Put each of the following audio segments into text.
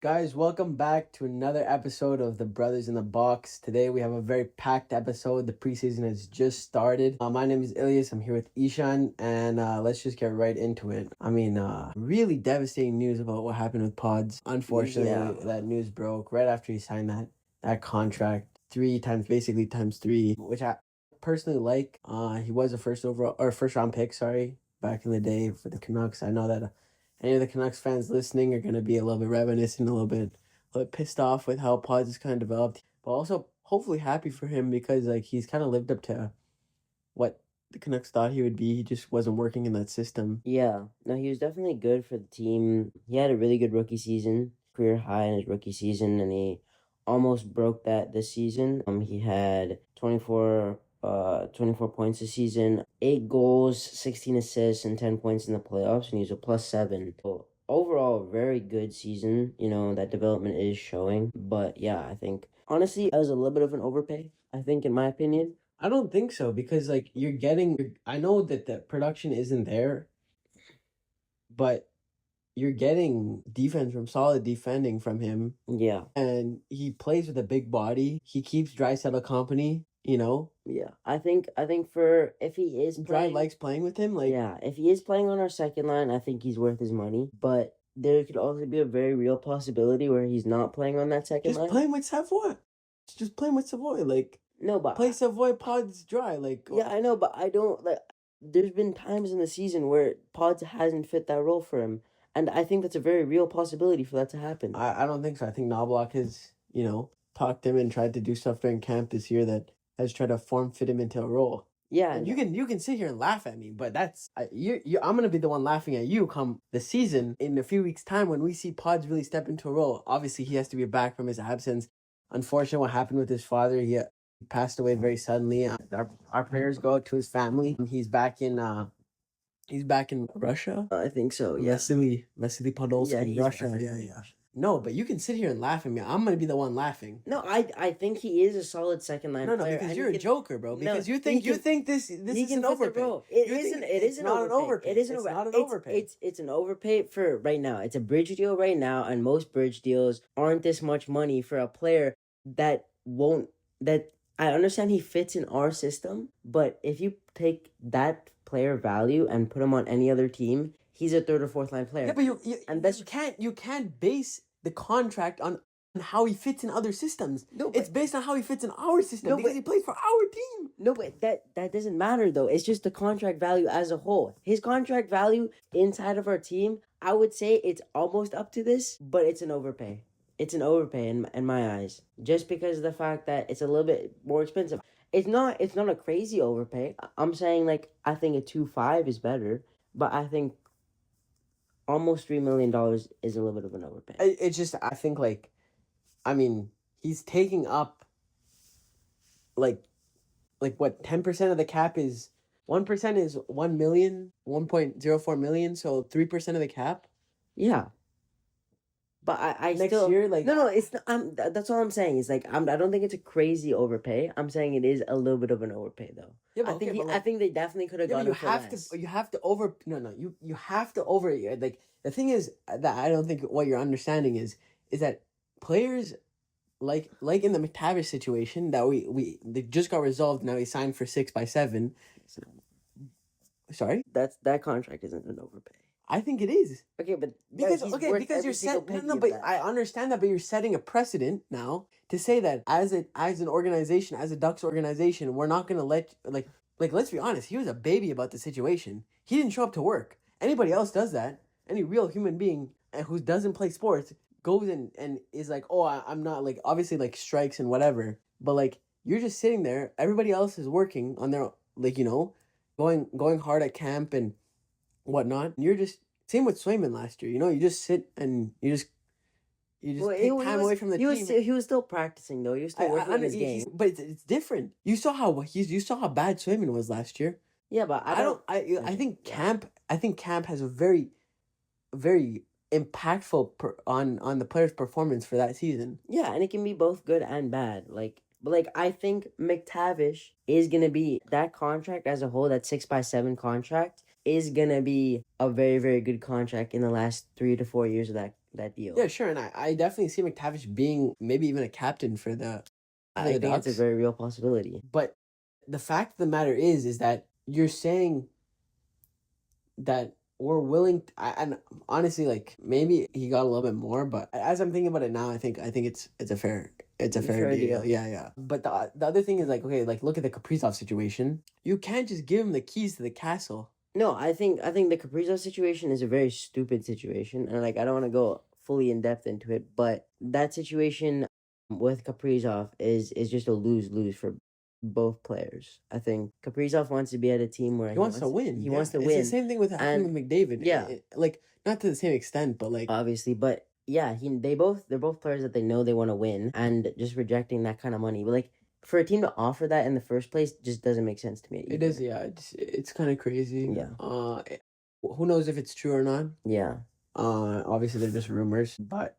Guys, welcome back to another episode of the Brothers in the Box. Today we have a very packed episode. The preseason has just started. My name is Ilyas. I'm here with Eshan, and let's just get right into it. Really devastating news about what happened with Pods. Unfortunately, that news broke right after he signed that contract basically times three, which I personally like. He was a first round pick, back in the day for the Canucks. I know that any of the Canucks fans listening are going to be a little bit reminiscent, a little bit pissed off with how Pods is kind of developed, but also hopefully happy for him because he's kind of lived up to what the Canucks thought he would be. He just wasn't working in that system. Yeah, no, he was definitely good for the team. He had a really good rookie season, career high in his rookie season, and he almost broke that this season. He had 24 points this season, 8 goals, 16 assists, and 10 points in the playoffs, and he was a +7. So overall, very good season. That development is showing. But yeah, I think, honestly, that was a little bit of an overpay, I think, in my opinion. I don't think so because I know that the production isn't there, but you're getting solid defending from him. Yeah. And he plays with a big body. He keeps Draisaitl company, Yeah, I think for if he is Dry playing, likes playing with him. if he is playing on our second line, I think he's worth his money. But there could also be a very real possibility where he's not playing on that second line. Just playing with Savoy. Just playing with Savoy. No, but play Savoy. Pods Dry. Yeah, I know, but I don't There's been times in the season where Pods hasn't fit that role for him, and I think that's a very real possibility for that to happen. I don't think so. I think Knobloch has talked to him and tried to do stuff during camp this year that has tried to fit him into a role. Yeah, and you can sit here and laugh at me, but I'm gonna be the one laughing at you come the season in a few weeks' time when we see Pods really step into a role. Obviously, he has to be back from his absence. Unfortunately, what happened with his father, he passed away very suddenly. Our prayers go out to his family. He's back in Russia. I think so. Yeah, Vasily Podkolzin, yeah, Russia. Yeah. No, but you can sit here and laugh at me. I'm gonna be the one laughing. No, I think he is a solid second line player. No, because you're a joker, bro. Because you think this is an overpay. It isn't an overpay. It isn't not an overpay. It's an overpay for right now. It's a bridge deal right now, and most bridge deals aren't this much money for a player that I understand he fits in our system, but if you take that player value and put him on any other team, he's a third or fourth line player. Yeah, but you can't base the contract on how he fits in other systems. No, it's based on how he fits in our system because he plays for our team. No, but that doesn't matter though. It's just the contract value as a whole. His contract value inside of our team, I would say it's almost up to this, but it's an overpay. It's an overpay in my eyes, just because of the fact that it's a little bit more expensive. It's not a crazy overpay. I'm saying I think a 2.5 is better, but I think almost $3 million is a little bit of an overpay. It's just I think he's taking up what 10% of the cap is 1% is 1 million, 1.04 million, so 3% of the cap. Yeah. But I next still, year no, it's not, that's all I'm saying. Is I don't think it's a crazy overpay. I'm saying it is a little bit of an overpay though. Yeah, but I think they definitely could have gone for less. You have to the thing is that I don't think what you're understanding is that players like in the McTavish situation that they just got resolved. Now he signed for 6x7. Sorry, that contract isn't an overpay. I think it is. Okay, but because you're but I understand that, but you're setting a precedent now to say that as an organization, as a Ducks organization, we're not gonna let let's be honest, he was a baby about the situation. He didn't show up to work. Anybody else does that. Any real human being who doesn't play sports goes and is I'm not obviously strikes and whatever. But you're just sitting there. Everybody else is working on their going hard at camp and whatnot. You're just same with Swayman last year. You just sit and you just take time away from the team. He was still practicing though. He was still working on his game. But it's different. You saw how bad Swayman was last year. Yeah, but I think camp has a very, very impactful on the player's performance for that season. Yeah, and it can be both good and bad. But I think McTavish is gonna be that contract as a whole. That 6x7 contract is gonna be a very, very good contract in the last 3 to 4 years of that deal. Yeah, sure. And I definitely see McTavish being maybe even a captain for the I think Ducks. it's a very real possibility. But the fact of the matter is that you're saying that we're willing and honestly, like, maybe he got a little bit more, but as I'm thinking about it now, I think it's a fair deal. Yeah. But the other thing is, like, okay, like, look at the Kaprizov situation. You can't just give him the keys to the castle. No, I think the Kaprizov situation is a very stupid situation, and like I don't want to go fully in depth into it, but that situation with Kaprizov is just a lose for both players. I think Kaprizov wants to be at a team where he wants to win. He wants to win. It's the same thing with McDavid. Yeah, like, not to the same extent, but like, obviously, but yeah, they're both players that they know they want to win, and just rejecting that kind of money, but like, for a team to offer that in the first place just doesn't make sense to me. It is, yeah. It's kind of crazy. Yeah. Who knows if it's true or not? Yeah. Obviously they're just rumors, but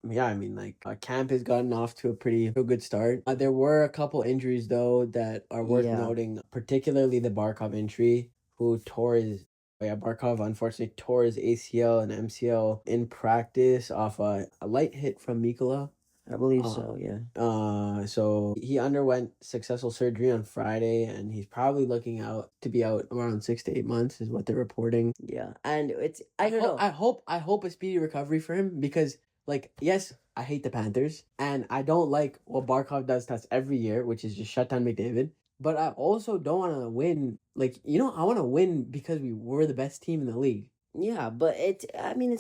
yeah, I mean, like, camp has gotten off to a good start. There were a couple injuries though that are worth noting, particularly the Barkov injury, who tore his. Yeah, Barkov unfortunately tore his ACL and MCL in practice off a light hit from Mikkola. I believe so, yeah. So he underwent successful surgery on Friday, and he's probably looking to be out around 6 to 8 months, is what they're reporting. Yeah, and I don't know. I hope a speedy recovery for him, because, like, yes, I hate the Panthers, and I don't like what Barkov does to us every year, which is just shut down McDavid. But I also don't want to win. Like, I want to win because we were the best team in the league. Yeah, but it's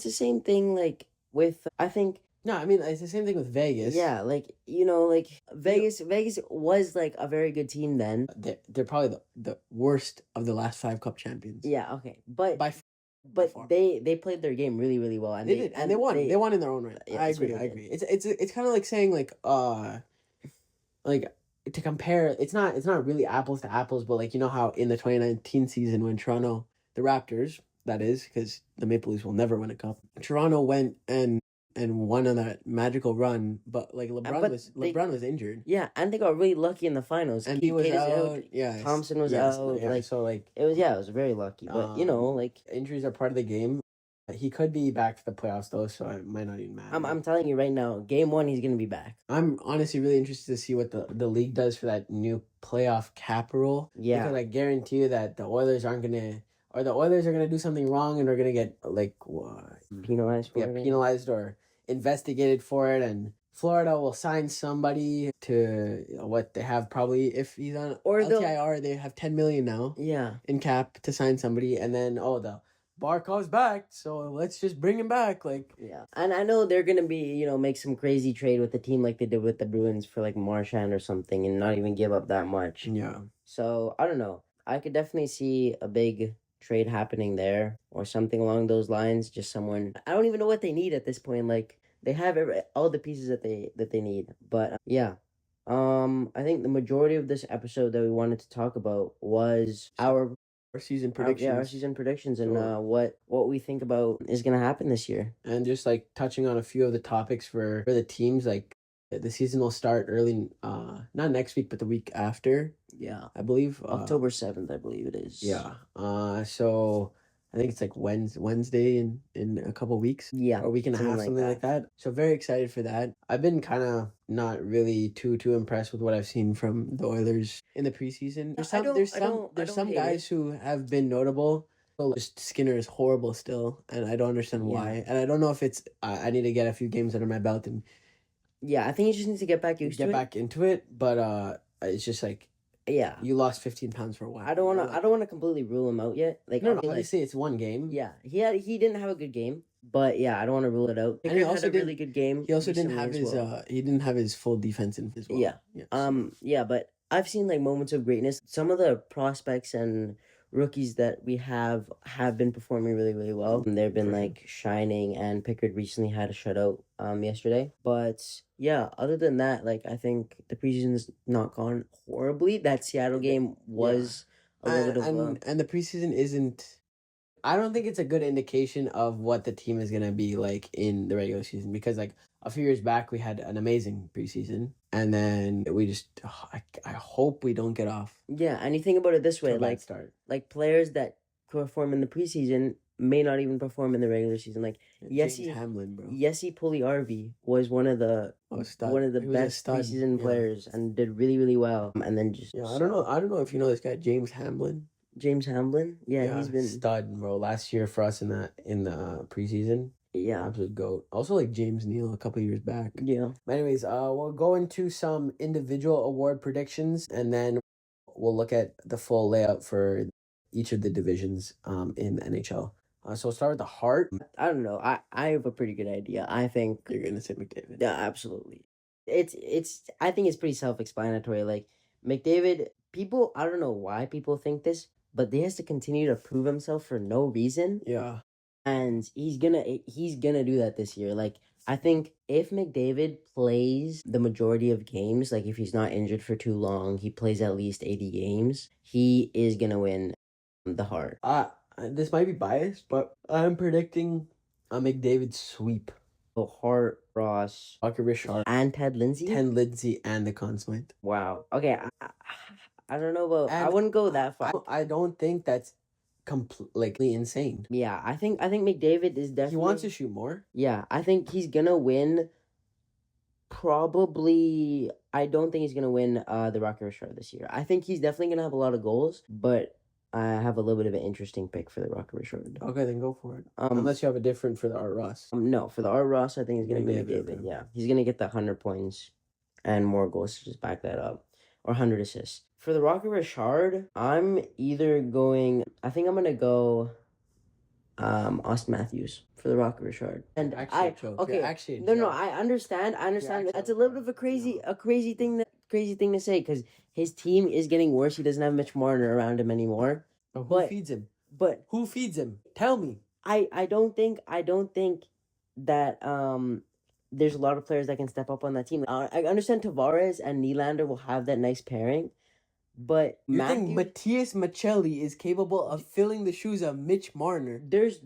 the same thing, like, with, I think. No, I mean, it's the same thing with Vegas. Yeah, like, like, Vegas was, like, a very good team then. They're probably the worst of the last 5 Cup champions. Yeah, okay. But But they played their game really, really well, and they did, and they won. They won in their own right. Yeah, I agree. It's kind of like saying, like, to compare. It's not really apples to apples, but, like, how in the 2019 season when Toronto, the Raptors, that is, because the Maple Leafs will never win a cup. Toronto went and won on that magical run, but, like, LeBron was injured. Yeah, and they got really lucky in the finals. And he was out. Yeah, Thompson was out. Yeah, like, so, like, it was very lucky. But like, injuries are part of the game. He could be back for the playoffs though, so it might not even matter. I'm telling you right now, game 1 he's gonna be back. I'm honestly really interested to see what the league does for that new playoff cap rule. Yeah, because I guarantee you that the Oilers are gonna do something wrong and are gonna get, like, penalized for it. Penalized or investigated for it, and Florida will sign somebody to what they have, probably, if he's on LTIR, they have $10 million now. Yeah, in cap to sign somebody, and then the Barkov's back, so let's just bring him back. Like, yeah, and I know they're gonna be make some crazy trade with the team like they did with the Bruins for, like, Marchand or something, and not even give up that much. Yeah. So I don't know. I could definitely see a big trade happening there or something along those lines. Just someone, I don't even know what they need at this point. Like, they have all the pieces that they need. But yeah, I think the majority of this episode that we wanted to talk about was our season predictions. Our season predictions, and what we think about is gonna happen this year. And just, like, touching on a few of the topics for the teams, like, the season will start early, not next week, but the week after. Yeah, I believe October 7th, I believe it is. Yeah. So I think it's like Wednesday in a couple weeks. Yeah, or a week and a half, something like that. So very excited for that. I've been kind of not really too impressed with what I've seen from the Oilers in the preseason. There's some guys who have been notable. Just Skinner is horrible still, and I don't understand why. And I don't know if it's I need to get a few games under my belt and. Yeah, I think you just need to get back into it, but it's just like. Yeah, you lost 15 pounds for a while. I don't want to completely rule him out yet. Like, no, obviously it's one game. Yeah, he didn't have a good game, but yeah, I don't want to rule it out. And he also had a really good game. He also didn't have his full defense in as well. Yeah. Yeah, but I've seen, like, moments of greatness. Some of the prospects and rookies that we have been performing really, really well. They've been, like, shining, and Pickard recently had a shutout yesterday. But yeah, other than that, like, I think the preseason's not gone horribly. That Seattle game was a little bit of and the preseason isn't. I don't think it's a good indication of what the team is gonna be like in the regular season, because, like, a few years back we had an amazing preseason, and then we just I hope we don't get off. Yeah, and you think about it this way, like players that perform in the preseason may not even perform in the regular season. Like James Hamlin, bro. Jesse Pugliarvi was one of the best preseason players and did really, really well. And then just I don't know if you know this guy, James Hamlin. James Hamlin, he's been stud, bro. Last year for us in the preseason. Yeah, absolute goat. Also, like James Neal a couple years back. Yeah. But anyways, we'll go into some individual award predictions, and then we'll look at the full layout for each of the divisions in the NHL. So we'll start with the Hart. I don't know. I have a pretty good idea. I think You're gonna say McDavid. Yeah, absolutely. It's I think it's pretty self-explanatory. Like McDavid, people, I don't know why people think this, but he has to continue to prove himself for no reason. Yeah. And he's gonna do that this year. Like I think if McDavid plays the majority of games, like if he's not injured for too long, he plays at least 80 games, he is gonna win the Hart. This might be biased, but I'm predicting a McDavid sweep. So Hart, Ross, Rocket Richard, and Ted Lindsay, and the Conn Smythe. Wow. Okay, I don't know about. I wouldn't go that far. I don't think that's completely insane. Yeah, I think McDavid is definitely. He wants to shoot more. Yeah, I think he's gonna win. Probably, I don't think he's gonna win the Rocket Richard this year. I think he's definitely gonna have a lot of goals, but I have a little bit of an interesting pick for the Rocket Richard. Okay, then go for it. Unless you have a different for the Art Ross. No, for the Art Ross, I think it's gonna be McDavid. Yeah, he's gonna get the 100 points and more goals to just back that up, or 100 assists. For the Rocket Richard, I'm either going. I think I'm gonna go. Austin Matthews for the Rocket Richard. And I understand. That's a little bit of a crazy thing to say because his team is getting worse. He doesn't have Mitch Marner around him anymore. Who feeds him? But who feeds him? Tell me. I don't think that there's a lot of players that can step up on that team. I understand Tavares and Nylander will have that nice pairing. But you think Matias Maccelli is capable of filling the shoes of Mitch Marner? There's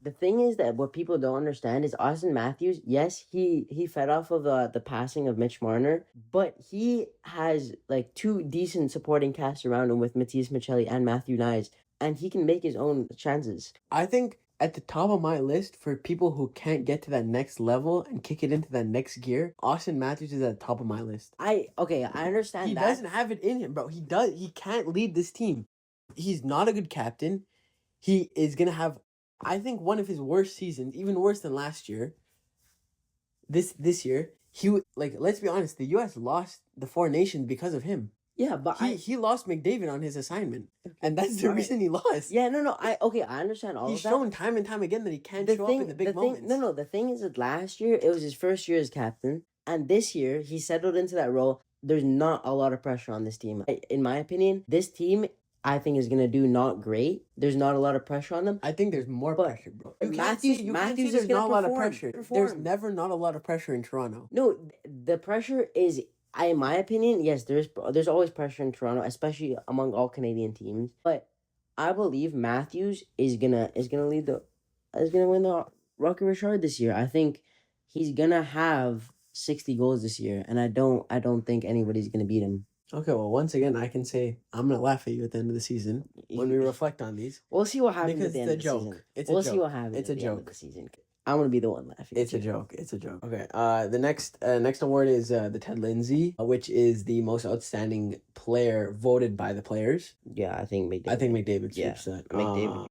the thing is that what people don't understand is Austin Matthews. Yes, he fed off of the passing of Mitch Marner, but he has like two decent supporting casts around him with Matias Maccelli and Matthew Knies, and he can make his own chances. I think at the top of my list for people who can't get to that next level and kick it into that next gear, Austin Matthews is at the top of my list. I understand he doesn't have it in him, bro. He can't lead this team. He's not a good captain. He is going to have, I think, one of his worst seasons, even worse than last year. This year, let's be honest, the US lost the Four Nations because of him. Yeah, but he lost McDavid on his assignment, and that's the reason he lost. Yeah, no, I understand all He's of that. shown time and time again that he can't show up in the big moments. No, the thing is that last year, it was his first year as captain, and this year, he settled into that role. There's not a lot of pressure on this team. In my opinion, this team, I think, is going to do not great. There's not a lot of pressure on them. I think there's more pressure, bro. Matthews is not a lot of pressure. There's never not a lot of pressure in Toronto. No, the pressure is... in my opinion, yes, there's always pressure in Toronto, especially among all Canadian teams. But I believe Matthews is gonna win the Rocket Richard this year. I think he's gonna have 60 goals this year, and I don't think anybody's gonna beat him. Okay, well, once again, I can say I'm gonna laugh at you at the end of the season when we reflect on these. We'll see what happens at the end of the season. We'll see what happens. It's a joke. End of the season. I'm gonna be the one laughing. It's a joke. Okay. The next award is the Ted Lindsay, which is the most outstanding player voted by the players. Yeah, I think McDavid sweeps that. McDavid.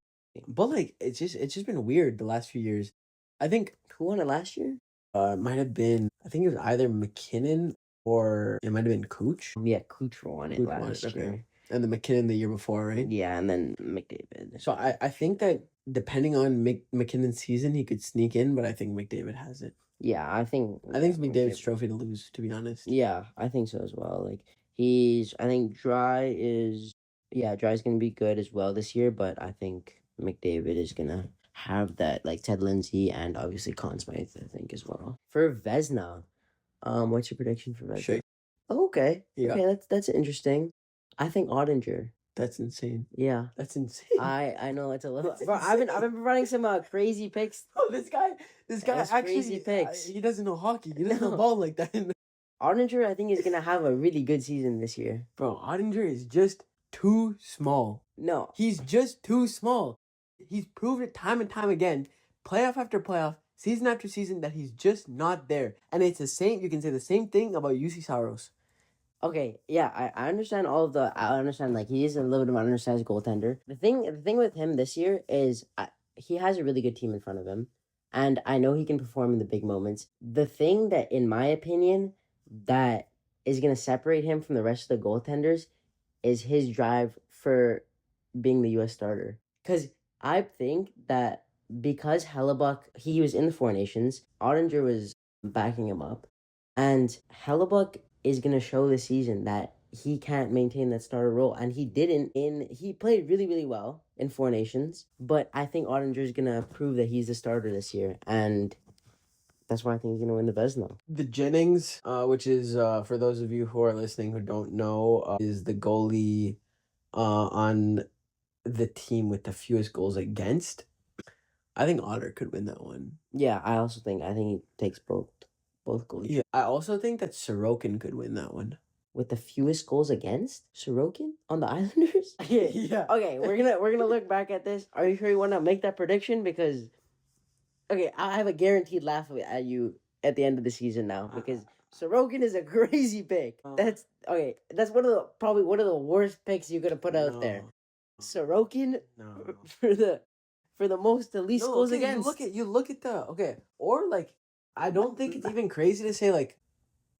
But like it's just been weird the last few years. I think who won it last year? It might have been. I think it was either McKinnon or it might have been Cooch. Yeah, Cooch won it last year. And the McKinnon the year before, right? Yeah, and then McDavid. So I think that depending on McKinnon's season, he could sneak in, but I think McDavid has it. Yeah, I think it's McDavid's trophy to lose, to be honest. Yeah, I think so as well. Like I think Dry's gonna be good as well this year, but I think McDavid is gonna have that, like Ted Lindsay and obviously Conn Smythe, I think, as well. For Vezina, what's your prediction for Vezina? Sure. Okay. Yeah. Okay, that's interesting. I think Ottinger. That's insane. Yeah, that's insane. I know it's a little. Bro, I've been providing some crazy picks. Oh, this guy actually crazy picks. He doesn't know hockey. He doesn't know ball like that. Ottinger, I think, is gonna have a really good season this year. Bro, Ottinger is just too small. No, he's just too small. He's proved it time and time again, playoff after playoff, season after season, that he's just not there. And it's the same. You can say the same thing about UC Saros. Okay, yeah, I understand all of the. I understand like he is a little bit of an undersized goaltender. The thing with him this year is he has a really good team in front of him, and I know he can perform in the big moments. The thing that, in my opinion, that is gonna separate him from the rest of the goaltenders is his drive for being the U.S. starter. Because I think that because Hellebuck, he was in the Four Nations, Ottinger was backing him up, and Hellebuck is going to show this season that he can't maintain that starter role, and he didn't. He played really, really well in Four Nations, but I think Ottinger is going to prove that he's the starter this year, and that's why I think he's going to win the Vezina. The Jennings, which is, for those of you who are listening who don't know, is the goalie on the team with the fewest goals against. I think Otter could win that one. Yeah, I think he takes both goalies. Yeah, I also think that Sorokin could win that one. With the fewest goals against Sorokin on the Islanders? Yeah. Okay, we're gonna look back at this. Are you sure you want to make that prediction? Because okay, I have a guaranteed laugh at you at the end of the season now because Sorokin is a crazy pick. That's okay. That's probably one of the worst picks you could have put out there. Sorokin for the least goals against. You look at or like I don't think it's even crazy to say like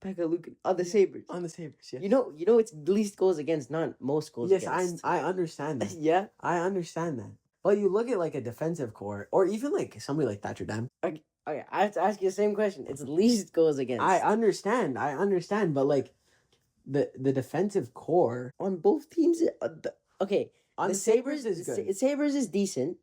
Pekka Lukin on the Sabres. On the Sabres, yeah. You know it's least goals against, not most goals against. Yes, I understand that. Yeah? I understand that. But you look at like a defensive core, or even like somebody like Thatcher Dam. Okay, I have to ask you the same question. It's least goals against. I understand, but like the defensive core on both teams. Okay, on the Sabres is good. Sabres is decent.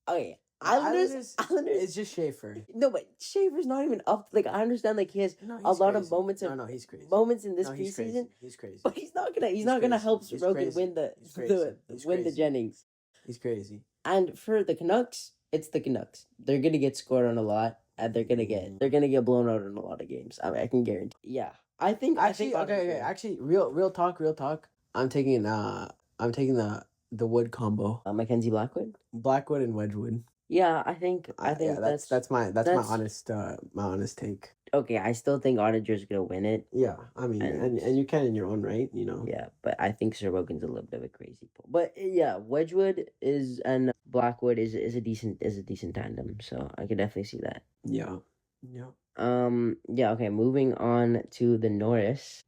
Okay. Islanders it's just Schaefer. No, but Schaefer's not even up. Like I understand, like he has a lot of moments of he's crazy. Moments in this preseason. He's crazy. But he's not gonna help Sorokin win the Jennings. He's crazy. And for the Canucks, it's the Canucks. They're gonna get scored on a lot, and they're gonna get blown out in a lot of games. I mean, I can guarantee. Yeah, I think. Okay. Actually, real talk. I'm taking the Wood combo. Mackenzie Blackwood and Wedgwood. Yeah, I think that's my honest take. Okay, I still think Ottinger's gonna win it. Yeah, I mean, and you can in your own right, you know. Yeah, but I think Sorokin's a little bit of a crazy pull. But yeah, Wedgwood and Blackwood is a decent tandem, so I could definitely see that. Yeah. Yeah. Okay. Moving on to the Norris.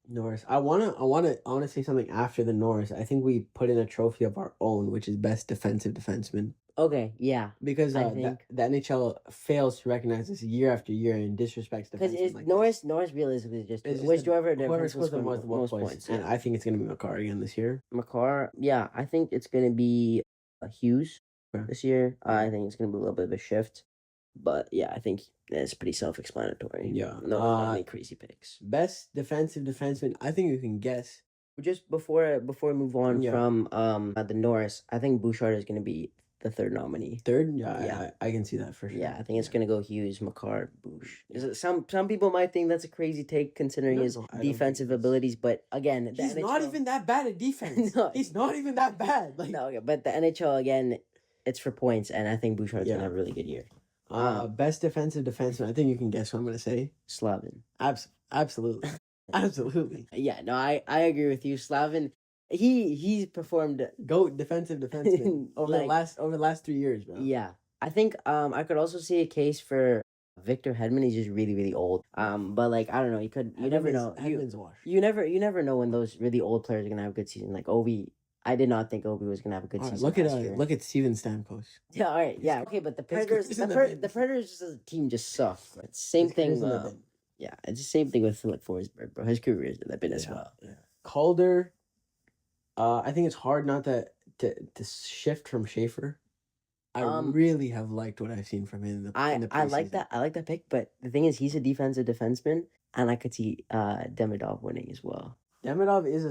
I wanna say something after the Norris. I think we put in a trophy of our own, which is best defensive defenseman. Okay, yeah. Because the NHL fails to recognize this year after year and disrespects defensemen. Because Norris realistically is just whoever scores the most points. And I think it's going to be Makar again this year. Makar, yeah. I think it's going to be Hughes this year. I think it's going to be a little bit of a shift. But yeah, I think it's pretty self-explanatory. Yeah. No any crazy picks. Best defensive defenseman, I think you can guess. Just before we move on from the Norris, I think Bouchard is going to be the third nominee. Third? Yeah. I can see that for sure. Yeah, I think it's going to go Hughes, Makar, Bouch. Some people might think that's a crazy take considering his defensive abilities, but again... He's not even that bad at defense. No, he's not even that bad. But the NHL, again, it's for points, and I think Bouchard's going to have a really good year. Best defensive defenseman, I think you can guess what I'm going to say. Slavin. Absolutely. Absolutely. Yeah, no, I agree with you. Slavin... He's performed GOAT defensive defenseman over the last 3 years, bro. Yeah, I think I could also see a case for Victor Hedman. He's just really, really old. But like I don't know, you never know. Hedman's washed. You never know when those really old players are gonna have a good season. Like Obi, I did not think Obi was gonna have a good season. Look at Steven Stamkos. Yeah, all right, yeah, okay, but the Predators, the Predators as a team just suck. It's the same thing. Yeah, it's the same thing with Philip Forsberg, bro. His career has been as well. Yeah. Calder. I think it's hard not to shift from Schaefer. I really have liked what I've seen from him in the preseason. I like that pick, but the thing is, he's a defensive defenseman, and I could see Demidov winning as well. Demidov is a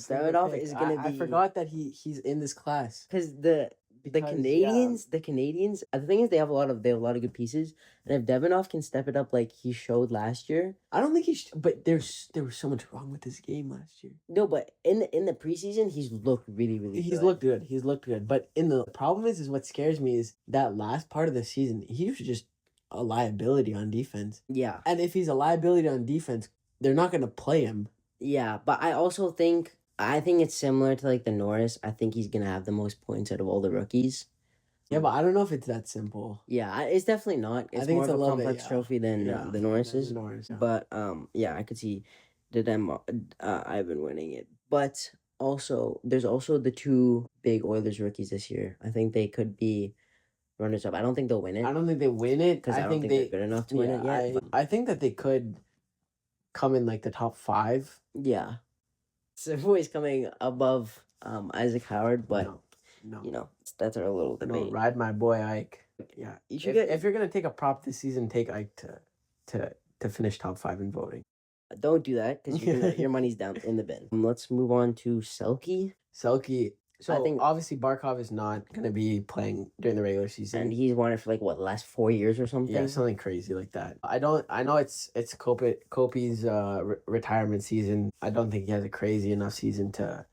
Demidov pick. Is gonna be. I forgot that he's in this class because the The Canadians. The thing is, they have a lot of good pieces, and if Devanov can step it up like he showed last year, I don't think but there was so much wrong with his game last year. No, but in the preseason, he's looked really, really good. He's looked good. He's looked good. But the problem is what scares me is that last part of the season, he was just a liability on defense. Yeah. And if he's a liability on defense, they're not going to play him. Yeah, but I also think it's similar to like the Norris. I think he's gonna have the most points out of all the rookies. Yeah, but I don't know if it's that simple. Yeah, it's definitely not. It's more of a complex trophy than the Norris's. Yeah. But yeah, I could see them Ivan winning it. But also, there's also the two big Oilers rookies this year. I think they could be runners up. I don't think they'll win it. I don't think they win it because I don't think they're good enough to win it yet. I think that they could come in like the top 5. Yeah. So always coming above Isaac Howard, but no. That's our little debate. No, ride my boy Ike. Yeah. If you're gonna take a prop this season, take Ike to finish top 5 in voting. Don't do that because your money's down in the bin. Let's move on to Selke. Selke. So I think obviously Barkov is not going to be playing during the regular season, and he's won it for the last 4 years or something. Yeah, something crazy like that. I know it's Kopi's retirement season. I don't think he has a crazy enough season to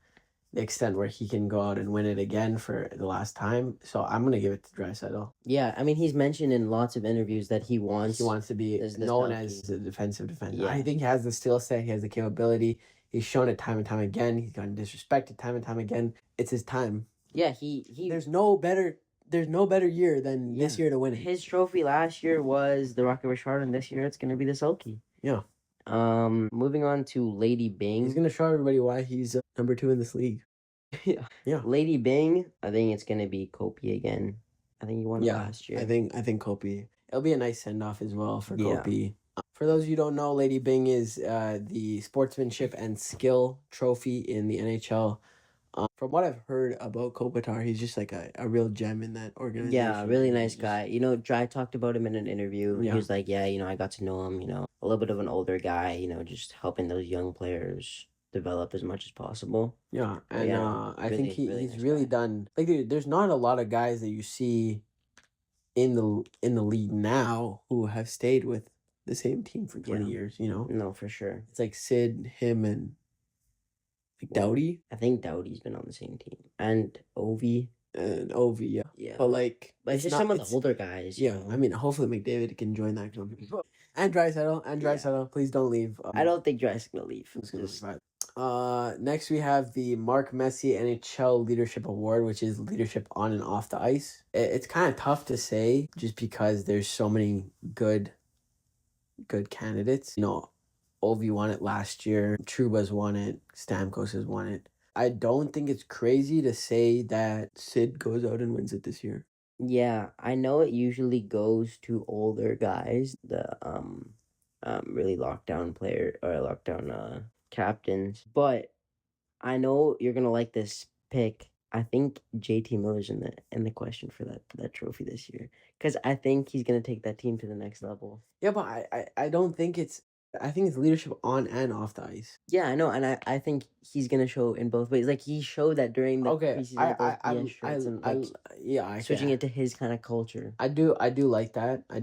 the extent where he can go out and win it again for the last time. So I'm gonna give it to Draisaitl. Yeah, I mean he's mentioned in lots of interviews that he wants to be known as a defensive defender. Yeah. I think he has the skill set. He has the capability. He's shown it time and time again. He's gotten disrespected time and time again. It's his time. Yeah, he. There's no better year than this year to win it. His trophy last year was the Rocket Richard, and this year it's gonna be the Selke. Yeah. Moving on to Lady Bing. He's gonna show everybody why he's number 2 in this league. Yeah. Lady Bing. I think it's gonna be Kopi again. I think he won it last year. I think Kopi. It'll be a nice send off as well for Kopi. For those of you who don't know, Lady Bing is the sportsmanship and skill trophy in the NHL. From what I've heard about Kopitar, he's just like a real gem in that organization. Yeah, really nice guy. Dry talked about him in an interview. Yeah. He was like, I got to know him, a little bit of an older guy, just helping those young players develop as much as possible. Yeah, and I think he's really done. Like, dude, there's not a lot of guys that you see in the league now who have stayed with the same team for 20 years, No, for sure. It's like Sid, him, and Doughty. I think Doughty's been on the same team. And Ovi. Yeah. Yeah. But it's just some of the older guys. Yeah, I mean, hopefully McDavid can join that company. And Draisaitl, please don't leave. I don't think Draisaitl's gonna leave. Next we have the Mark Messier NHL Leadership Award, which is leadership on and off the ice. It's kind of tough to say just because there's so many good candidates. Ovi won it last year. Truba's won it. Stamkos has won it. I don't think it's crazy to say that Sid goes out and wins it this year. Yeah, I know it usually goes to older guys, the really lockdown player or lockdown captains. But I know you're gonna like this pick. I think JT Miller's in the question for that trophy this year because I think he's gonna take that team to the next level. Yeah, but I don't think it's. I think it's leadership on and off the ice. Yeah, I know, and I think he's gonna show in both ways. Like he showed that during the preseason. Switching it to his kind of culture. I do like that. I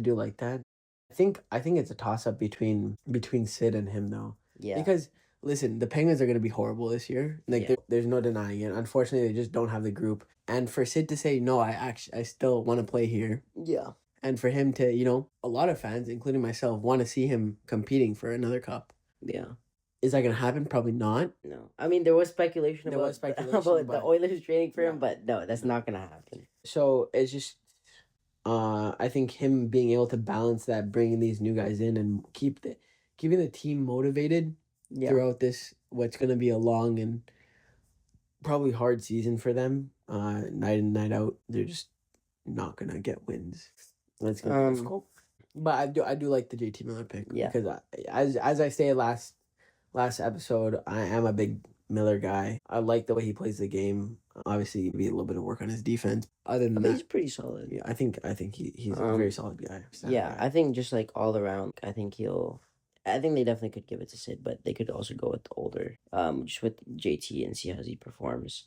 think it's a toss up between Sid and him though. Yeah. Because listen, the Penguins are gonna be horrible this year. There's no denying it. Unfortunately, they just don't have the group. And for Sid to say no, I still want to play here. Yeah. And for him to, a lot of fans, including myself, want to see him competing for another cup. Yeah. Is that going to happen? Probably not. No. I mean, there was speculation about the Oilers trading for him, but no, that's not going to happen. So it's just, I think him being able to balance that, bringing these new guys in and keeping the team motivated throughout this, what's going to be a long and probably hard season for them, night in, night out. They're just not going to get wins. That's gonna be difficult. But I do like the JT Miller pick. Yeah. Because as I stated last episode, I am a big Miller guy. I like the way he plays the game. Obviously, be a little bit of work on his defense. Other than that, he's pretty solid. Yeah, I think he's a very solid guy. Yeah, I think just all around, I think they definitely could give it to Sid, but they could also go with the older, just with JT and see how he performs.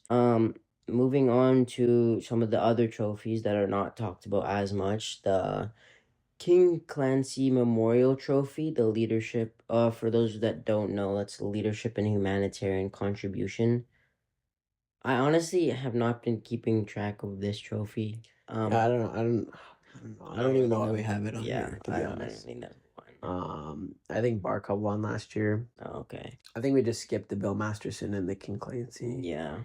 Moving on to some of the other trophies that are not talked about as much, the King Clancy Memorial Trophy, the leadership, for those that don't know, that's the leadership and humanitarian contribution. I honestly have not been keeping track of this trophy. Yeah, I don't know. I don't even know why we have it on here, to be I don't honest. think that's one. I think Barkov won last year. Oh, okay. I think we just skipped the Bill Masterson and the King Clancy. Yeah.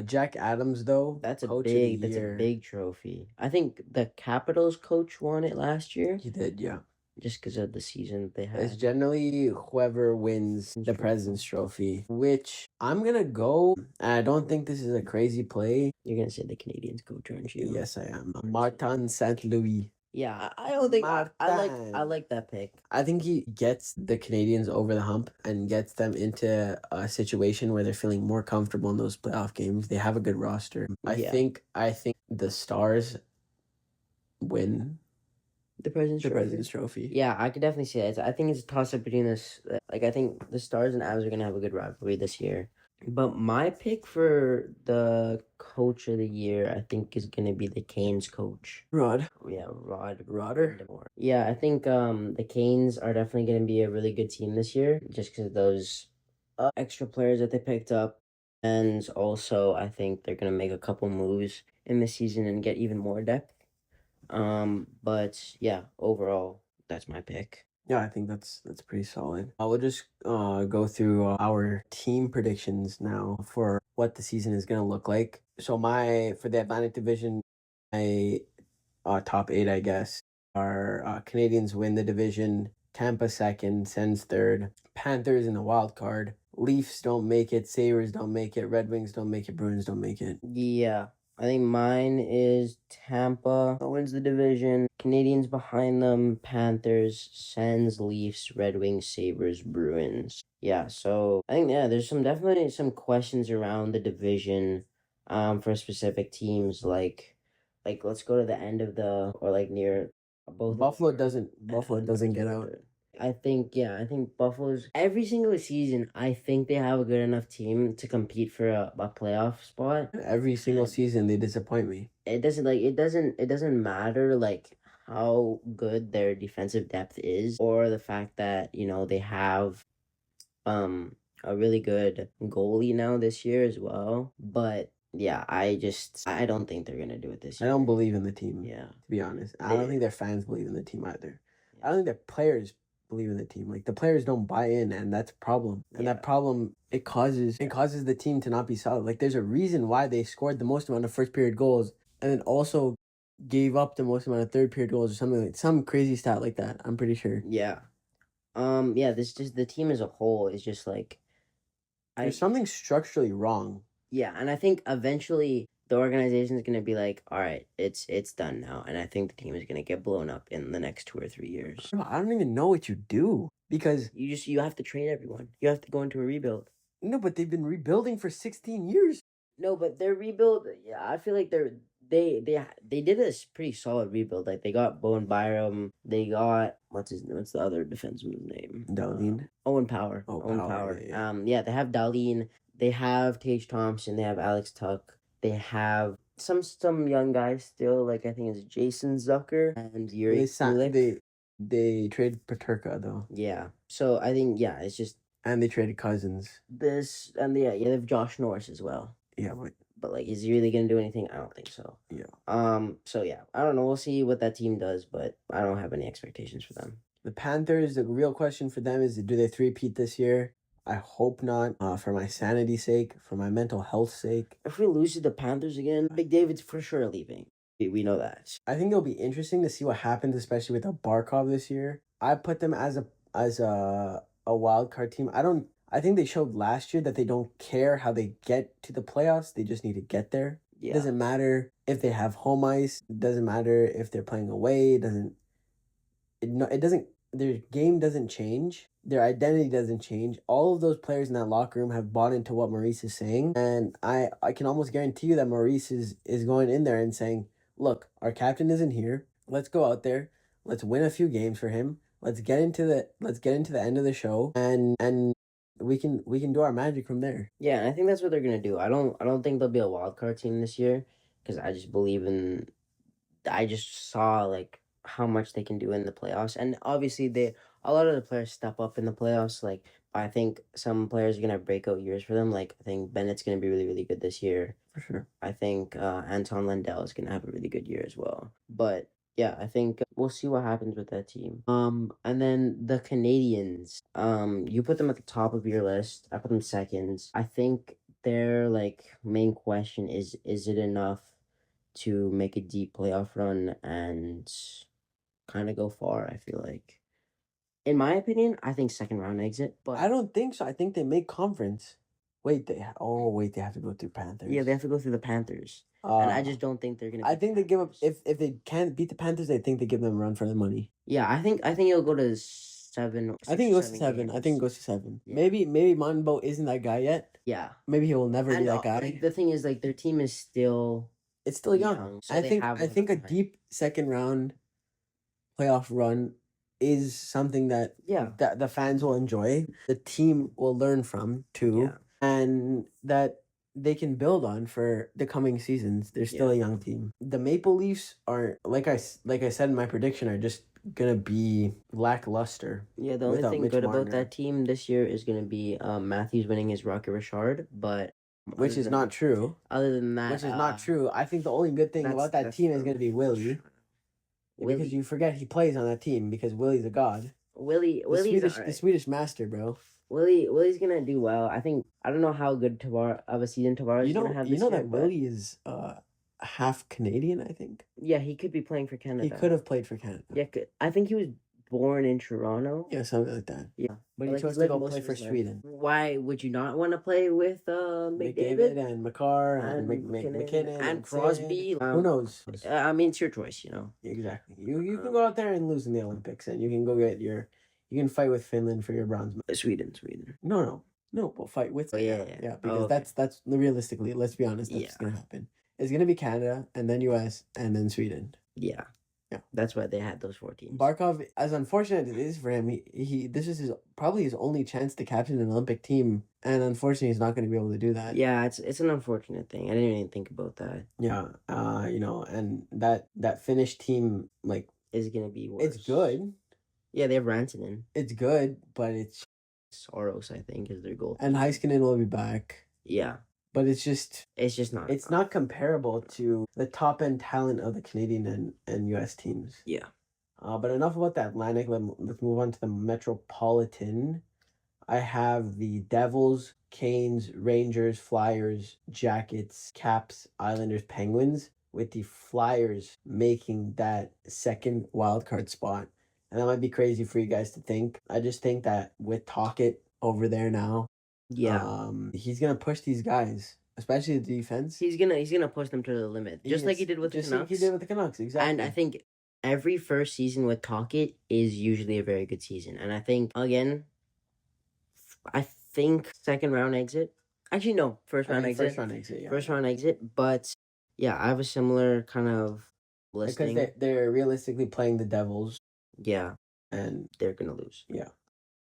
Jack Adams though, That's coach of the that's a year. big trophy. I think the Capitals coach won it last year. He did, yeah. Just because of the season that they had. It's generally whoever wins the President's Trophy, which I'm gonna go. I don't think this is a crazy play. You're gonna say the Canadians coach, aren't you? Yes, I am. Martin St. Louis. Yeah, I don't think I like that pick. I think he gets the Canadians over the hump and gets them into a situation where they're feeling more comfortable in those playoff games. They have a good roster. I think the Stars win the President's Trophy. Yeah, I could definitely see that. I think it's a toss up between this. Like, I think the Stars and Avs are gonna have a good rivalry this year. But my pick for the coach of the year, I think, is gonna be the Canes coach. Rod. Yeah, Rod. Rodder. Yeah, I think the Canes are definitely gonna be a really good team this year, just because of those extra players that they picked up, and also I think they're gonna make a couple moves in the season and get even more depth. But yeah, overall, that's my pick. Yeah, I think that's pretty solid. I will just go through our team predictions now for what the season is gonna look like. So for the Atlantic Division, my top 8, I guess, are Canadians win the division, Tampa second, Sens third, Panthers in the wild card, Leafs don't make it, Sabres don't make it, Red Wings don't make it, Bruins don't make it. Yeah, I think mine is Tampa wins the division, Canadians behind them, Panthers, Sens, Leafs, Red Wings, Sabres, Bruins. Yeah, so I think there's definitely some questions around the division for specific teams like let's go to the end of near both. Buffalo doesn't get out. I think Buffalo's every single season. I think they have a good enough team to compete for a playoff spot. Every single season they disappoint me. It doesn't matter like how good their defensive depth is or the fact that they have a really good goalie now this year as well. But yeah, I don't think they're gonna do it this year. I don't believe in the team. Yeah, to be honest, I don't think their fans believe in the team either. Yeah. I don't think their players believe in the team. Like the players don't buy in, and that's a problem. And that problem it causes the team to not be solid. Like there's a reason why they scored the most amount of first period goals, and then also gave up the most amount of third period goals or something like some crazy stat like that. I'm pretty sure. Yeah. Yeah. This just the team as a whole is just like there's something structurally wrong. Yeah, and I think eventually the organization is gonna be like, all right, it's done now, and I think the team is gonna get blown up in the next 2 or 3 years. I don't even know what you do because you have to trade everyone. You have to go into a rebuild. No, but they've been rebuilding for 16 years. No, but their rebuild. Yeah, I feel like they did a pretty solid rebuild. Like they got Bowen Byram. They got what's the other defenseman's name? Darlene. Owen Power. Owen Power. Yeah, they have Darlene. They have Tage Thompson. They have Alex Tuck. They have some young guys still. Like I think it's Jason Zucker and Yuri Kulik. They traded Peterka though. Yeah. So I think it's just. And they traded Cousins. They have Josh Norris as well. Yeah, but like, is he really gonna do anything? I don't think so. Yeah. So yeah, I don't know. We'll see what that team does, but I don't have any expectations for them. The Panthers. The real question for them is, do they three-peat this year? I hope not. For my sanity's sake, for my mental health's sake. If we lose to the Panthers again, Big David's for sure leaving. We know that. I think it'll be interesting to see what happens, especially with the Barkov this year. I put them as a wild card team. I think they showed last year that they don't care how they get to the playoffs. They just need to get there. Yeah. It doesn't matter if they have home ice. It doesn't matter if they're playing away. It doesn't. Their game doesn't change. Their identity doesn't change. All of those players in that locker room have bought into what Maurice is saying. And I can almost guarantee you that Maurice is going in there and saying, look, our captain isn't here. Let's go out there. Let's win a few games for him. Let's get into the end of the show and we can do our magic from there. Yeah, and I think that's what they're gonna do. I don't think they'll be a wild card team this year because I just believe in. I just saw like how much they can do in the playoffs, and obviously a lot of the players step up in the playoffs. Like I think some players are gonna have breakout years for them. Like I think Bennett's gonna be really really good this year. For sure. I think Anton Lundell is gonna have a really good year as well. But yeah, I think we'll see what happens with that team. And then the Canadians. You put them at the top of your list. I put them seconds. I think their like main question is it enough to make a deep playoff run and kind of go far? I feel like, in my opinion, I think second round exit. But I don't think so. I think they make conference. Wait, they have to go through Panthers. yeah, they have to go through the Panthers. And I just don't think they're gonna. I think they give up if they can't beat the Panthers. I think they give them a run for the money. Yeah, I think it'll go to 7. I think it goes to 7. I think it goes to 7. Yeah. Maybe Monbo isn't that guy yet. Yeah, Maybe he will never be that guy. like, the thing is, like, their team is still It's still young. so I they think have I think a time. deep second round playoff run is something that Yeah, the fans will enjoy. The team will learn from too, Yeah. and that they can build on for the coming seasons. They're still a young team. The Maple Leafs are like I said in my prediction are just gonna be lackluster. yeah. The only Without thing Mitch good about Marner. that team this year is gonna be Matthews winning his Rocket Richard, but Which other is than- not true. Other than that, Which is not true. I think the only good thing about that team is gonna be Willie. Because you forget he plays on that team because Willie's a god. The Swedish master, bro. Willie's gonna do well. I don't know how good of a season Tavares gonna have this year, that but Willie is half Canadian, I think. yeah, he could be playing for Canada. He could have played for Canada. Yeah, I think he was born in Toronto. Yeah, something like that. Yeah, But he like, chose he's to lived go most play of for his life. Sweden. Why would you not want to play with McDavid and McCarr and and McKinnon and Crosby? Sid. Who knows? I mean, it's your choice, Exactly. You can go out there and lose in the Olympics, and you can go get you can fight with Finland for your bronze medal. Sweden. No, we'll fight with. Oh, yeah. Because okay. that's realistically. Let's be honest. That's gonna happen. It's gonna be Canada and then U.S. and then Sweden. Yeah. Yeah. That's why they had those 4 teams. Barkov, as unfortunate it is for him, this is probably his only chance to captain an Olympic team, and unfortunately he's not going to be able to do that. Yeah, it's an unfortunate thing. I didn't even think about that. Yeah, and that Finnish team is gonna be worse. It's good. Yeah, they have Rantanen. It's good, but it's Soros, I think, is their goal. And Heiskanen will be back. Yeah. But it's just not. It's not comparable to the top end talent of the Canadian and U.S. teams. Yeah. But enough about the Atlantic. Let's move on to the Metropolitan. I have the Devils, Canes, Rangers, Flyers, Jackets, Caps, Islanders, Penguins, with the Flyers making that second wildcard spot. And that might be crazy for you guys to think. I just think that with Tocchet over there now, he's gonna push these guys, especially the defense. He's gonna push them to the limit, just like he did with the Canucks. Like he did with the Canucks, exactly. And I think every first season with Tocchet is usually a very good season. And I think second round exit. Actually, no, first round exit. First round exit. But yeah, I have a similar kind of listing. Because they're realistically playing the Devils. Yeah. And they're gonna lose. Yeah.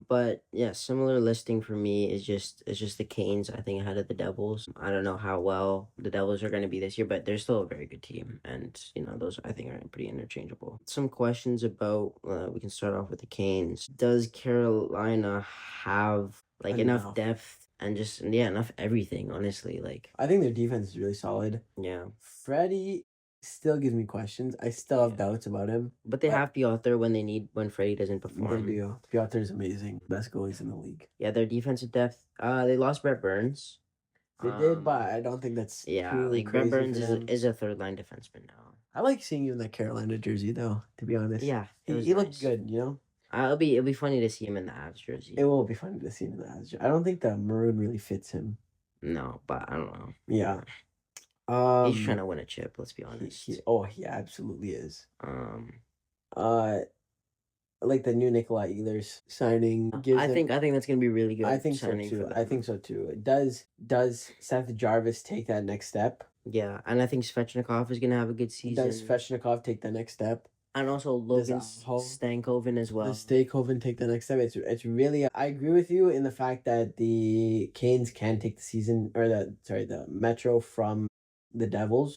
But yeah, similar listing for me is just the Canes, I think, ahead of the Devils. I don't know how well the Devils are going to be this year, but they're still a very good team. And, those I think are pretty interchangeable. Some questions about, we can start off with the Canes. Does Carolina have enough depth and just, enough everything, honestly? I think their defense is really solid. Yeah. Freddie still gives me questions. I still have doubts about him. But they have Piotr when Freddie doesn't perform. They do. Piotr is amazing. Best goalies in the league. Yeah, their defensive depth. They lost Brett Burns. They did, but I don't think that's Brett Burns is a third line defenseman now. I like seeing you in that Carolina jersey, though. To be honest, yeah, he looked good. It'll be funny to see him in the Avs jersey. It will be funny to see him in the Avs jersey. I don't think the maroon really fits him. No, but I don't know. Yeah. He's trying to win a chip. Let's be honest. He absolutely is. Like the new Nikolai Ehlers signing. I think that's gonna be really good. I think so too. Does Seth Jarvis take that next step? Yeah, and I think Svechnikov is gonna have a good season. Does Svechnikov take the next step? And also Logan Stankoven as well. The Stakehoven take the next step. It's really, I agree with you in the fact that the Canes can take the season, or the Metro from the Devils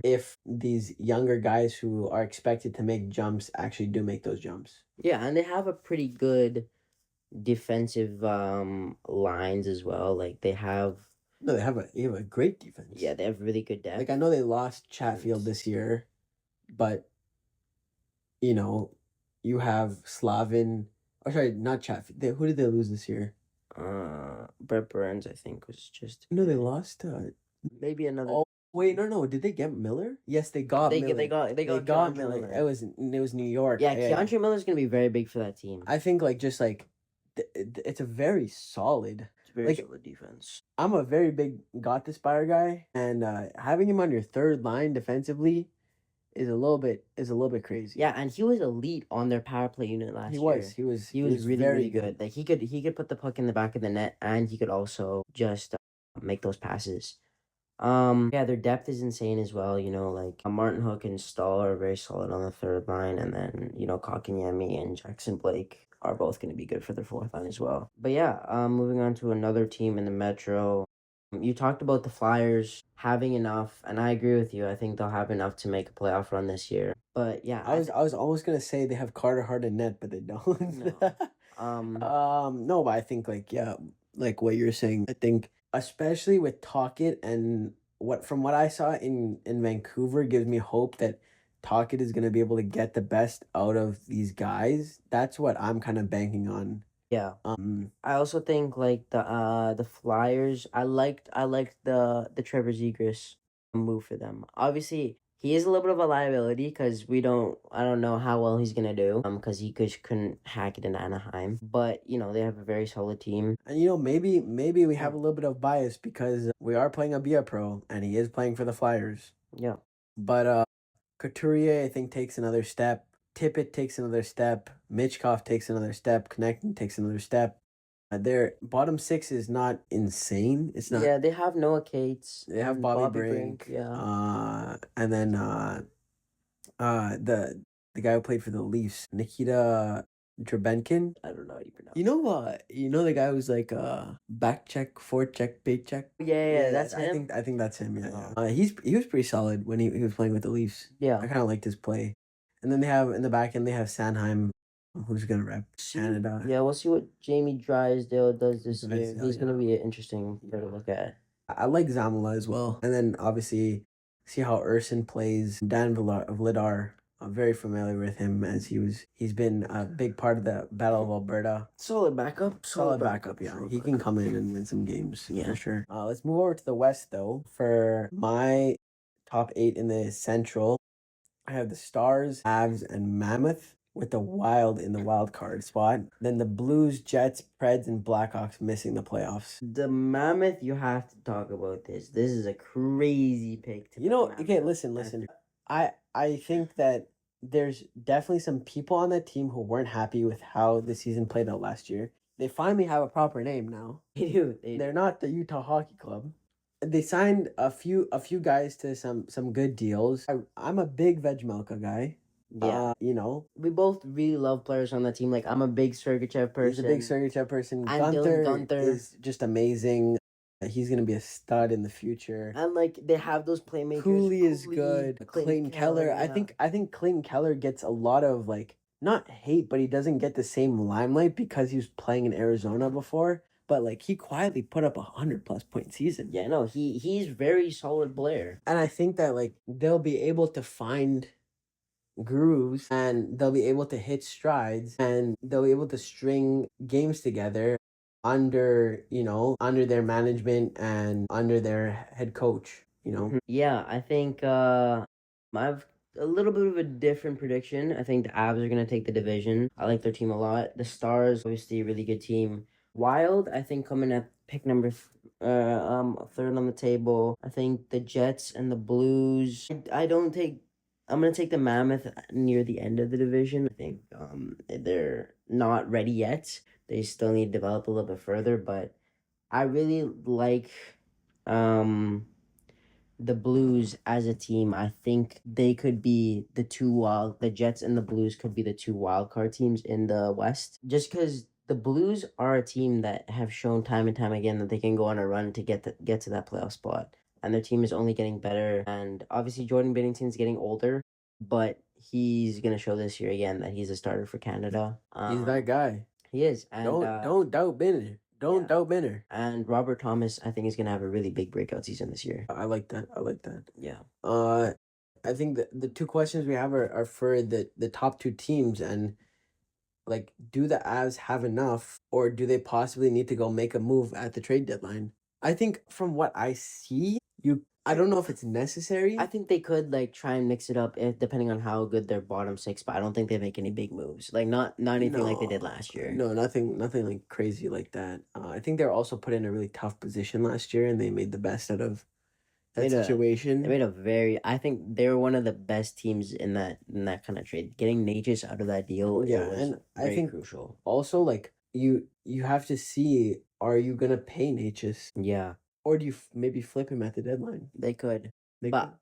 if these younger guys who are expected to make jumps actually do make those jumps. Yeah, and they have a pretty good defensive lines as well. Like they have they have a great defense. Yeah, they have really good depth. Like, I know they lost Chatfield this year, but you have Slavin. Oh, sorry, not Chatfield. Who did they lose this year? Brett Burns, I think, was just. No, they lost. Maybe another. Oh wait, no. Did they get Miller? Yes, they got Miller. They got Miller. It was New York. Yeah, Keandre Miller's gonna be very big for that team. I think it's a very solid. It's a very solid defense. I'm a very big Gotthespire guy, and having him on your third line defensively is a little bit crazy. Yeah, and he was elite on their power play unit last year. He was really, really good. Like he could put the puck in the back of the net, and he could also just make those passes. Yeah, their depth is insane as well. Like Martin Hook and Stahl are very solid on the third line, and then Kotkaniemi and Jackson Blake are both going to be good for their fourth line as well. But yeah, moving on to another team in the Metro. You talked about the Flyers having enough, and I agree with you. I think they'll have enough to make a playoff run this year. But yeah, I was almost gonna say they have Carter Hart and net, but they don't. No. No, but I think like what you're saying. I think especially with Tocchet and from what I saw in Vancouver gives me hope that Tocchet is gonna be able to get the best out of these guys. That's what I'm kind of banking on. Yeah. I also think like the Flyers. I liked the Trevor Zegras move for them. Obviously, he is a little bit of a liability because I don't know how well he's gonna do. Because he couldn't hack it in Anaheim. But they have a very solid team. And maybe we have a little bit of bias because we are playing a Bia Pro and he is playing for the Flyers. Yeah. But Couturier I think takes another step. Tippett takes another step. Mitchkov takes another step. Connecting takes another step. Their bottom six is not insane. It's not. Yeah, they have Noah Cates. They have Bobby Brink. Yeah. And then the guy who played for the Leafs, Nikita Trebenkin. I don't know how you pronounce. The guy who's like back check, forecheck, bait check. Yeah, that's him. I think that's him. Yeah. He was pretty solid when he was playing with the Leafs. Yeah, I kind of liked his play. And then they have in the back end Sanheim, who's gonna rep Canada. Yeah, we'll see what Jamie Drysdale does this year. He's gonna be an interesting player to look at. I like Zamula as well, and then obviously see how Urson plays. Dan Vladar, I'm very familiar with him as he's been a big part of the Battle of Alberta. Solid backup. Solid backup. Yeah, he can come in and win some games. Yeah, for sure. Let's move over to the West though. For my top 8 in the Central, I have the Stars, Avs, and Mammoth with the Wild in the wild card spot. Then the Blues, Jets, Preds, and Blackhawks missing the playoffs. The Mammoth, you have to talk about this. This is a crazy pick. Okay, listen. I think that there's definitely some people on that team who weren't happy with how the season played out last year. They finally have a proper name now. They do. They're not the Utah Hockey Club. They signed a few guys to some good deals. I'm a big Vejmelka guy. Yeah. We both really love players on that team. Like, I'm a big Sergachev person. He's a big Sergachev person. Gunther is just amazing. He's going to be a stud in the future. And, like, they have those playmakers. Cooley is good. Clayton Keller. Yeah. I think Clayton Keller gets a lot of, like, not hate, but he doesn't get the same limelight because he was playing in Arizona before. But, like, he quietly put up 100-plus point season. Yeah, no, he's very solid player. And I think that, like, they'll be able to find grooves and they'll be able to hit strides and they'll be able to string games together under their management and under their head coach, Yeah, I think I've a little bit of a different prediction. I think the Avs are going to take the division. I like their team a lot. The Stars, obviously a really good team. Wild, I think, coming at pick number third on the table. I think the Jets and the Blues. I'm gonna take the Mammoth near the end of the division. I think they're not ready yet. They still need to develop a little bit further, but I really like the Blues as a team, I think they could be the Jets and the Blues could be the two wild card teams in the West. Just because the Blues are a team that have shown time and time again that they can go on a run to get to that playoff spot. And their team is only getting better. And obviously Jordan Binnington's getting older, but he's gonna show this year again that he's a starter for Canada. He's that guy. He is. And Don't doubt Benner. Don't doubt Benner. And Robert Thomas, I think, is gonna have a really big breakout season this year. I like that. Yeah. I think the two questions we have are for the top two teams, and like, do the Avs have enough, or do they possibly need to go make a move at the trade deadline? I think from what I see, I don't know if it's necessary. I think they could like try and mix it up depending on how good their bottom six, but I don't think they make any big moves. Like not anything like they did last year. No, nothing like crazy like that. I think they're also put in a really tough position last year, and they made the best out of that situation. They made I think they were one of the best teams in that kind of trade. Getting Natchez out of that deal, was and I think crucial. Also, like you have to see, are you gonna pay Natchez? Yeah. Or do you maybe flip him at the deadline? They could.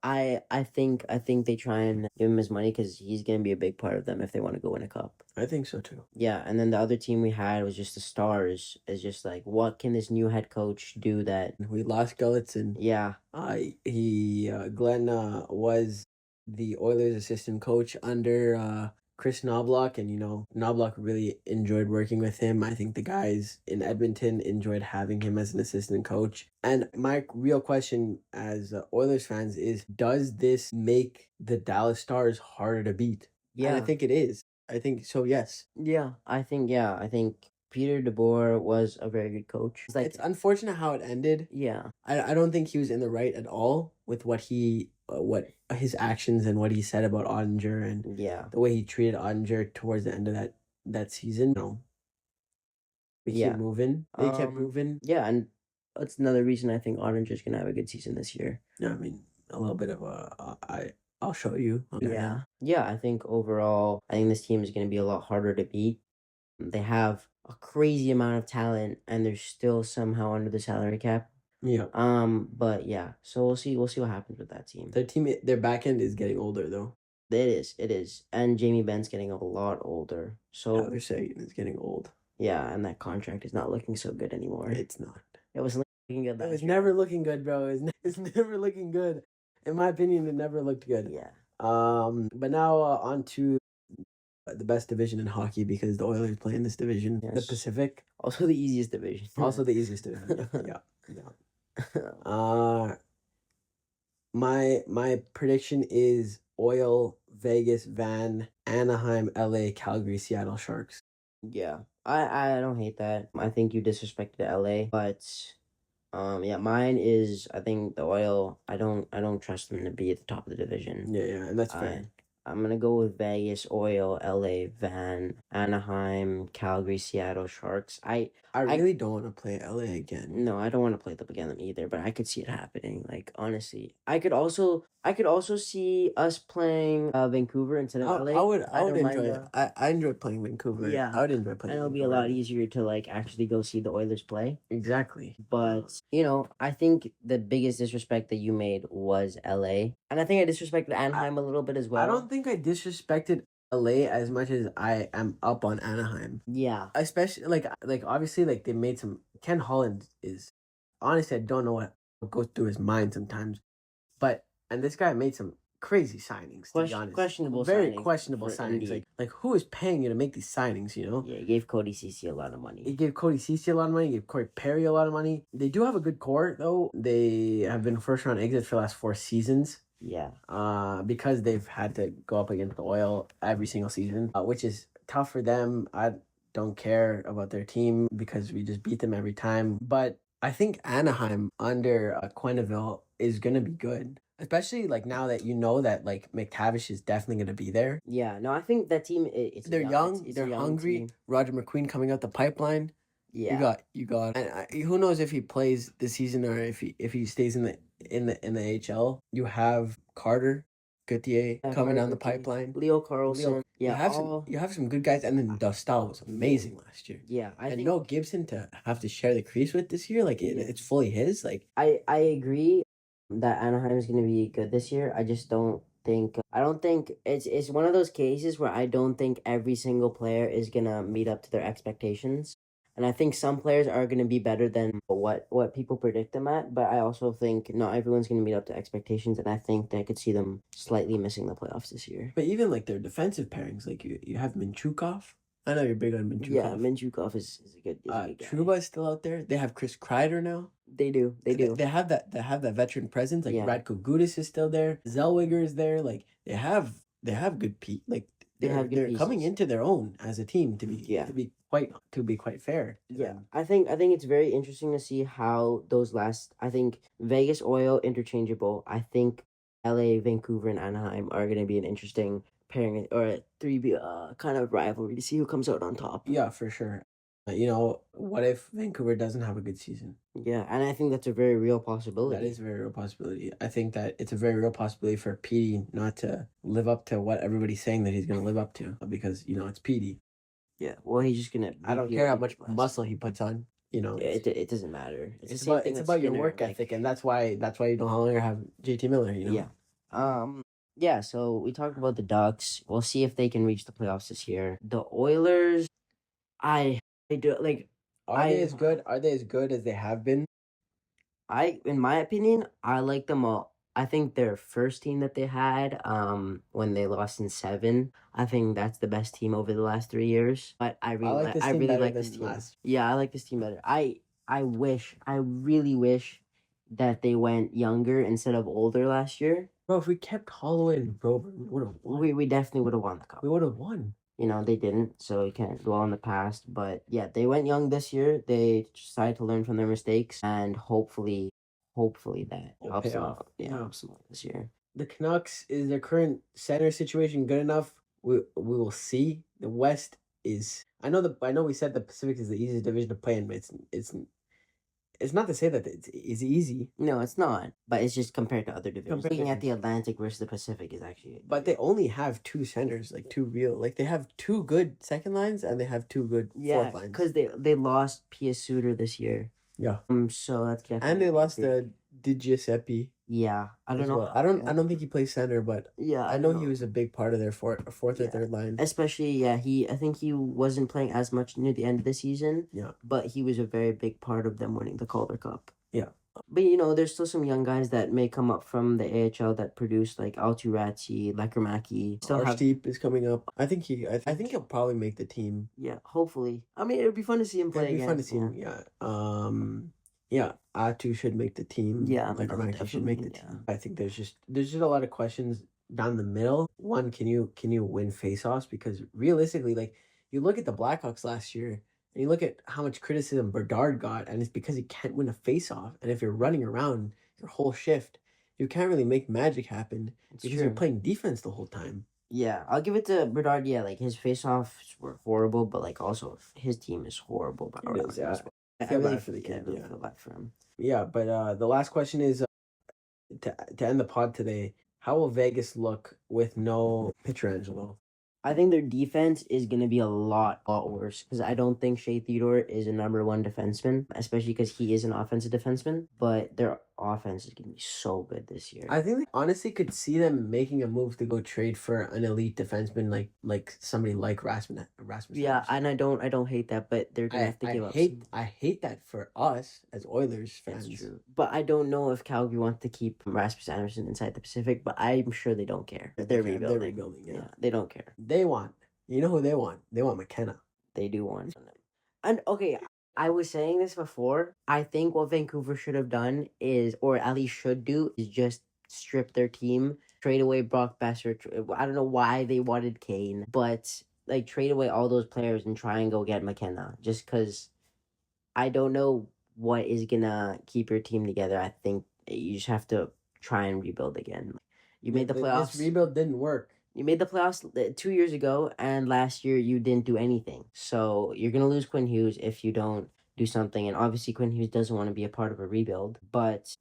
I think they try and give him his money because he's going to be a big part of them if they want to go win a cup. I think so too. Yeah, and then the other team we had was just the Stars. It's just like, what can this new head coach do that... We lost Gulutzan. Yeah. Glenn was the Oilers assistant coach under Chris Knobloch, and Knobloch really enjoyed working with him. I think the guys in Edmonton enjoyed having him as an assistant coach. And my real question as Oilers fans is, does this make the Dallas Stars harder to beat? Yeah. And I think it is. I think so, yes. Yeah, I think Peter DeBoer was a very good coach. It's unfortunate how it ended. Yeah. I don't think he was in the right at all with what his actions and what he said about Ottinger, and the way he treated Ottinger towards the end of that season. They kept moving. Yeah, and that's another reason I think Ottinger's gonna have a good season this year. Yeah, I mean, a little bit of I'll show you. Okay. Yeah. I think overall, this team is gonna be a lot harder to beat. They have a crazy amount of talent, and they're still somehow under the salary cap. Yeah. But yeah, so we'll see what happens with that team. Their back end is getting older though. It is. And Jamie Benn's getting a lot older. So they're saying it's getting old. Yeah, and that contract is not looking so good anymore. It's not. It wasn't looking good. It was never looking good, bro. It's never looking good. In my opinion, it never looked good. Yeah. But now on to the best division in hockey, because the Oilers play in this division, the Pacific. Also the easiest division. Yeah. My prediction is Oil, Vegas, Van, Anaheim, LA, Calgary, Seattle Sharks. Yeah. I don't hate that. I think you disrespected LA, but mine is, I think the Oil, I don't trust them to be at the top of the division. Yeah, and that's fair. I'm going to go with Vegas, Oil, LA, Van, Anaheim, Calgary, Seattle Sharks. I really don't want to play LA again. No, I don't want to play them again either, but I could see it happening. Like, honestly. I could also see us playing Vancouver instead of LA. I would enjoy it. I enjoy playing Vancouver. Yeah. I would enjoy playing. And it'll be a lot easier to like actually go see the Oilers play. Exactly. But, I think the biggest disrespect that you made was LA. And I think I disrespected Anaheim a little bit as well. I don't think I disrespected LA as much as I am up on Anaheim. Yeah. Especially like obviously like they made some. Ken Holland is, honestly, I don't know what goes through his mind sometimes, and this guy made some crazy signings, to be honest. Very questionable signings. Like who is paying you to make these signings, Yeah, he gave Cody Ceci a lot of money. He gave Corey Perry a lot of money. They do have a good core, though. They have been first-round exits for the last 4 seasons. Yeah. Because they've had to go up against the Oil every single season, which is tough for them. I don't care about their team because we just beat them every time. But I think Anaheim under Quenneville is going to be good. Especially like now that that like McTavish is definitely going to be there. Yeah, no, I think that team, they're young, they're hungry. Team. Roger McQueen coming out the pipeline. Yeah, you got, and who knows if he plays this season or if he stays in the AHL. You have Carter Gauthier coming down the pipeline. Leo Carlson. You have some good guys, and then Dostal was amazing last year. Yeah, I think no Gibson to have to share the crease with this year. Like it's fully his. Like I agree. that Anaheim is going to be good this year. I just don't think. I don't think it's one of those cases where I don't think every single player is going to meet up to their expectations. And I think some players are going to be better than what people predict them at, but I also think not everyone's going to meet up to expectations, and I think that I could see them slightly missing the playoffs this year. But even like their defensive pairings, like you have Minchukov. I know you're big on Minchukov. Yeah, Minchukov is a good guy. Trouba is still out there. They have Chris Kreider now. They do. They have that veteran presence. Like Yeah. Radko Gudas is still there. Zellweger is there. Like they have good like they're coming into their own as a team to be quite fair. Yeah, I think it's very interesting to see how those last. I think Vegas Oil interchangeable. I think LA, Vancouver, and Anaheim are going to be an interesting pairing or a kind of rivalry to see who comes out on top. Yeah, for sure. What if Vancouver doesn't have a good season? Yeah, and I think that's a very real possibility. That is a very real possibility. I think that it's a very real possibility for Petey not to live up to what everybody's saying that he's going to live up to because, it's Petey. Yeah, well, he's just going to... I don't care how much muscle he puts on, Yeah, it doesn't matter. It's about your work ethic, and that's why you don't no longer have JT Miller, Yeah. Yeah, so we talked about the Ducks. We'll see if they can reach the playoffs this year. The Oilers, I do like. Are they as good? Are they as good as they have been? In my opinion, I like them all. I think their first team that they had, when they lost in 7, I think that's the best team over the last 3 years. But I really like this team. Yeah, I like this team better. I really wish that they went younger instead of older last year. Bro, if we kept Holloway and Brober, we would have won. We definitely would have won the cup. We would have won. They didn't, so you can't dwell on the past. But yeah, they went young this year. They decided to learn from their mistakes, and hopefully that helps them out. Yeah, helps them out this year. The Canucks, is their current center situation good enough? We will see. The West is. I know we said the Pacific is the easiest division to play in, but it's not to say that it's easy. No, it's not. But it's just compared to other divisions. Looking at the Atlantic versus the Pacific is actually... But they only have 2 centers, like 2 real... Like, they have 2 good second lines, and they have 2 good fourth lines. Because they lost P.S. Suter this year. Yeah. So that's... And they lost Di Giuseppe. Yeah. I don't know. Well. I don't think he plays center, but yeah, I know he was a big part of their fourth or third line. Especially, I think he wasn't playing as much near the end of the season. Yeah. But he was a very big part of them winning the Calder Cup. Yeah. But, there's still some young guys that may come up from the AHL that produce, like Alturatsi, Lekermaki. Arsteep is coming up. I think he'll probably make the team. Yeah, hopefully. I mean, it would be fun to see him play again. It would be fun to see him, yeah. Atu should make the team. Yeah, Lekermaki should make the team. I think there's just a lot of questions down the middle. One, can you win faceoffs? Because realistically, like, you look at the Blackhawks last year, and you look at how much criticism Bedard got, and it's because he can't win a faceoff. And if you're running around your whole shift, you can't really make magic happen because you're playing defense the whole time. Yeah, I'll give it to Bedard. Yeah, like his faceoffs were horrible, but like also his team is horrible. I feel bad for the kid. I feel bad for him. Yeah, but the last question is to end the pod today. How will Vegas look with no Pietrangelo? I think their defense is going to be a lot worse because I don't think Shea Theodore is a number 1 defenseman, especially because he is an offensive defenseman. But their offense is going to be so good this year. I think they honestly could see them making a move to go trade for an elite defenseman like somebody like Rasmus. Yeah, and I don't hate that, but they're going to have to give up. I hate that for us as Oilers fans. That's true. But I don't know if Calgary wants to keep Rasmus Anderson inside the Pacific, but I'm sure they don't care. They're rebuilding. They're rebuilding, yeah. They don't care. They want, you know who they want? They want McKenna. They do want them. And okay, I was saying this before. I think what Vancouver should have done is, or at least should do, is just strip their team, trade away Brock Besser. I don't know why they wanted Kane, but like trade away all those players and try and go get McKenna. Just because I don't know what is gonna keep your team together. I think you just have to try and rebuild again. You made the playoffs. This rebuild didn't work. You made the playoffs 2 years ago, and last year you didn't do anything. So you're going to lose Quinn Hughes if you don't do something. And obviously Quinn Hughes doesn't want to be a part of a rebuild. But,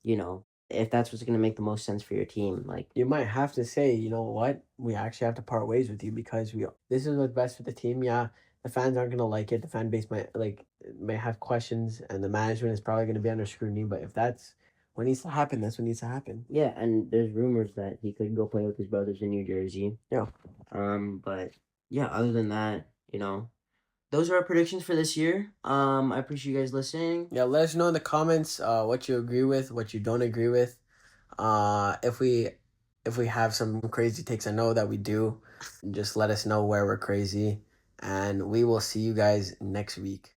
if that's what's going to make the most sense for your team, like... You might have to say, you know what? We actually have to part ways with you because this is what's best for the team. Yeah, the fans aren't going to like it. The fan base may have questions, and the management is probably going to be under scrutiny. But if that's What needs to happen? That's what needs to happen. Yeah, and there's rumors that he could go play with his brothers in New Jersey. Yeah. But yeah, other than that, those are our predictions for this year. I appreciate you guys listening. Yeah, let us know in the comments what you agree with, what you don't agree with. If we have some crazy takes, I know that we do. Just let us know where we're crazy, and we will see you guys next week.